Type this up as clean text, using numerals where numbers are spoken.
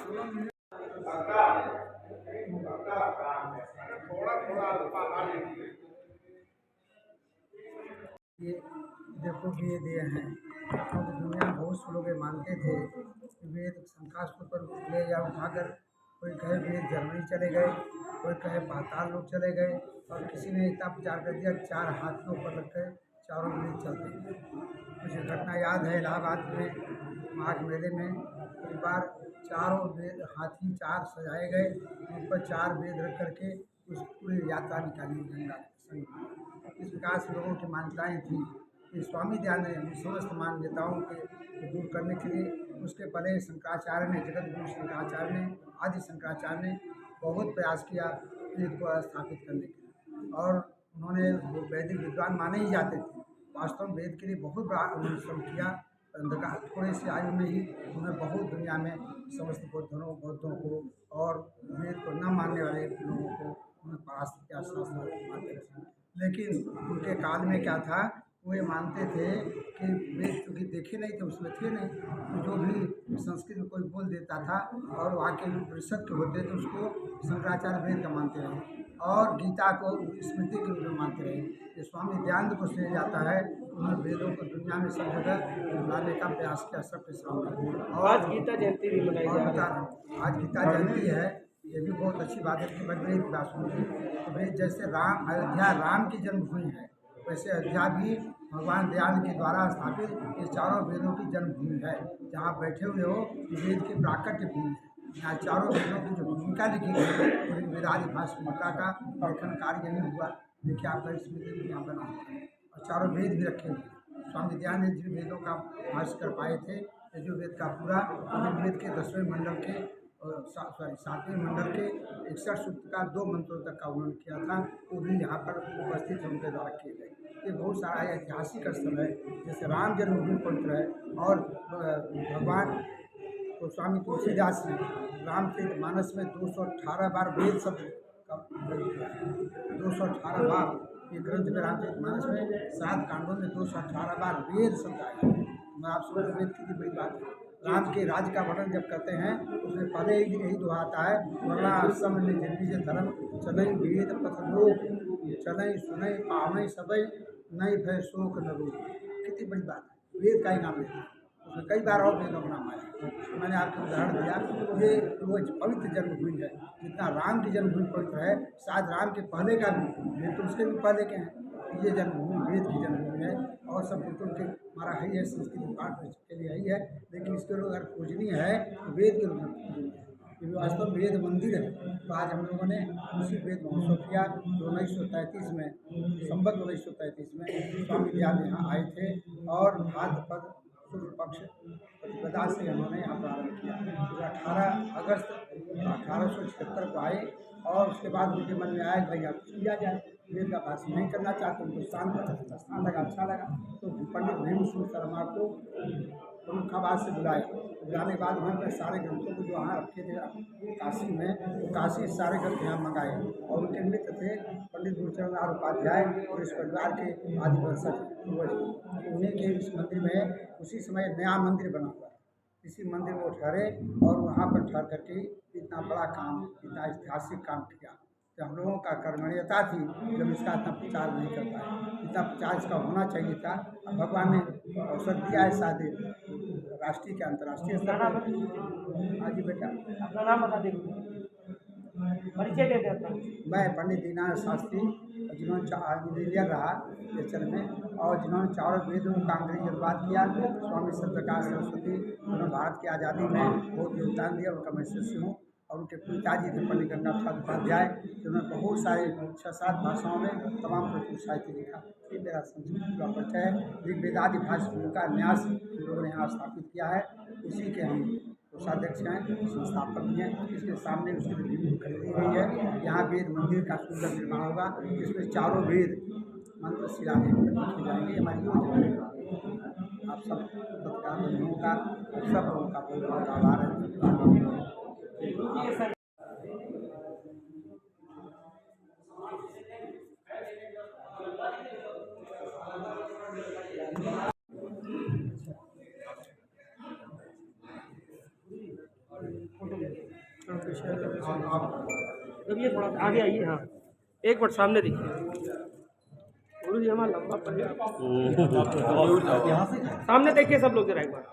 ये देखो वेद ये हैं, क्योंकि दुनिया में बहुत से लोग ये मानते थे कि वेद शंकास्त्र पर ले या उठाकर, कोई कहे वेद जर्मनी चले गए, कोई कहे पाताल लोग चले गए, और किसी ने इतना प्रचार कर दिया 4 हाथियों पर रख कर चारों वेद चलते हैं। मुझे घटना याद है, इलाहाबाद में माघ मेले में एक बार चारों वेद हाथी 4 सजाए गए, उन पर 4 वेद रख करके उस पूरी यात्रा निकाली गंगा संग। इस प्रकार से लोगों की मान्यताएँ थी कि स्वामी दयानंद ने समस्त मान्यताओं को दूर करने के लिए, उसके पहले शंकराचार्य ने, जगत गुरु शंकराचार्य ने, आदि शंकराचार्य ने बहुत प्रयास किया वेद को स्थापित करने के लिए, और उन्होंने वो वैदिक विद्वान माने ही जाते थे। वास्तव में वेद के लिए बहुत बड़ा उन्होंने श्रम किया। थोड़ी सी आयु में ही उन्होंने बहुत दुनिया में समस्त बौद्धों को और वेद को न मानने वाले लोगों को उन्होंने परास्त किया, शास्त्र मानते थे। लेकिन उनके काल में क्या था, वो ये मानते थे कि वेद क्योंकि देखे नहीं थे, उसमें थे नहीं, तो जो भी संस्कृत में कोई बोल देता था और वहाँ के उपनिषद के होते थे उसको शंकराचार्य वेद का मानते रहे, और गीता को स्मृति के रूप में मानते रहे। ये स्वामी दयानंद को श्रेय जाता है, उन्होंने वेदों को दुनिया में सब जगह लाने का प्रयास किया सबके सामने। और आज गीता जयंती भी मनाई जा रही है। आज गीता जयंती है, ये भी बहुत अच्छी बात है कि वेद व्यास होंगे। तो वेद जैसे राम, अयोध्या राम की जन्मभूमि है, वैसे अयोध्या भी भगवान दयानंद के द्वारा स्थापित ये चारों वेदों की जन्मभूमि है। जहाँ बैठे हुए हो वेद की प्राकट्य भूमि है। यहाँ चारों वेदों की जो भूमिका लिखी गई है, पूरी वेदादि भाषा का लेखन कार्य यही हुआ। देखिए आपका स्मृति यहाँ बना हुआ है, और चारों वेद भी रखे हुए हैं। स्वामी दयानंद जिन वेदों का भाष्य कर पाए थे, यजुर्वेद का पूरा, ऋग्वेद के 10वें मंडल के सॉरी 7वें मंडल के 61 सूक्त का 2 मंत्रों तक का उन्होंने किया था, वो भी यहाँ पर उपस्थित है, उनके द्वारा किए गए। ये बहुत सारा ऐतिहासिक स्थल है, जैसे राम जन्मभूमि पवित्र है, और भगवान तो स्वामी तुलसीदास ने रामचरितमानस में 218 बार वेद शब्द का प्रयोग किया है। 218 बार ये ग्रंथ में, रामचरितमानस में 7 कांडों में 218 बार वेद शब्द आया है। मैं आप समझ वेद कितनी बड़ी बात है। राम के राज्य का वर्णन जब करते हैं उसमें पहले ही यही दुआ आता है, वर्णा सम निज धर्म चलई वेद पथ लोक, चलई सुनई पावई सबई नई भय शोक न रोग। कितनी बड़ी बात है, वेद का ही नाम लेते हैं, उसमें कई बार और वेदों का नाम आया। मैंने आपको उदाहरण दिया, ये वो पवित्र जन्मभूमि है। जितना राम की जन्मभूमि पवित्र है, शायद राम के पहले का भी, वेद तो उसके भी पहले के हैं। ये जन्मभूमि वेद की जन्मभूमि है, और सब बिल्कुल के हमारा है ही है, संस्कृत पाठ के लिए ही है, लेकिन इसके लोग अगर पूजनीय है तो वेद के रूप में पूजनीय है, क्योंकि वास्तव में वेद मंदिर है। तो आज हम लोगों ने उसी वेद महोत्सव किया जो 1933 में, संवत 1933 में स्वामी दयानंद यहाँ आए थे, और भाद्रपद शुक्ल पक्ष प्रतिपदा से उन्होंने यहाँ प्रारंभ किया। तो 18 अगस्त 1876 को आए, और उसके बाद उनके मन में आया कि भाई आप किया जाए, वेद का भाषण नहीं करना चाहते, उनको स्थान लगा, अच्छा लगा, तो पंडित भीम सिंह शर्मा को फर्रुखाबाद से बुलाया। बुलाने के बाद वहाँ पर सारे ग्रंथों को जो वहाँ रखे थे काशी में, तो काशी सारे ग्रंथ यहाँ मंगाए, और उनके मित्र थे पंडित गुरुचरण नाथ उपाध्याय, और इस परिवार के आदि वंशज पूर्वज। उन्हीं के इस मंदिर में उसी समय नया मंदिर बना हुआ है, इसी मंदिर में वो ठहरे, और वहाँ पर ठहर करके इतना बड़ा काम, इतना ऐतिहासिक काम किया। कि हम लोगों का कर्मण्यता थी जब इसका इतना प्रचार नहीं कर पाए, इतना प्रचार इसका होना चाहिए था। अब भगवान ने अवसर दिया है, शायद राष्ट्रीय के अंतर्राष्ट्रीय स्तर पर। हाँ जी बेटा, अपना नाम बता दीजिए, परिचय दे देता हूँ। मैं पंडित दीनानाथ शास्त्री, जिन्होंने इंजीनियर रहा लेक्चर में, और जिन्होंने चारों वेदों का अंग्रेजी अनुवाद किया, स्वामी सत्यप्रकाश सरस्वती, उन्होंने भारत की आज़ादी में बहुत योगदान दिया, उनका मैं शिष्य हूँ। और उनके पिताजी थे पंडित गंगा प्रसाद उपाध्याय, जिन्होंने बहुत सारे 6-7 भाषाओं में तमाम प्रचुर साहित्य लिखा। ये मेरा संस्कृत का परिचय है। ऋग्वेदादि भाषा का न्यास हम लोगों ने यहाँ स्थापित किया है, उसी के हम कोषाध्यक्ष हैं, संस्थापक भी हैं। इसके सामने उसकी भूमि खरीदी गई है। यहाँ वेद मंदिर का सुंदर निर्माण होगा, जिसमें चारों वेद मंत्र शिलालेख लिखे जाएंगे। हमारी योजना है। आप सब पत्रकार बंधुओं का, सब लोगों का बहुत बहुत आभार है। फोटो जब ये थोड़ा आगे आइए, हाँ एक मिनट सामने देखिए, गुरु जी हमारा लंबा पड़ेगा, सामने देखिए सब लोग जरा एक बार।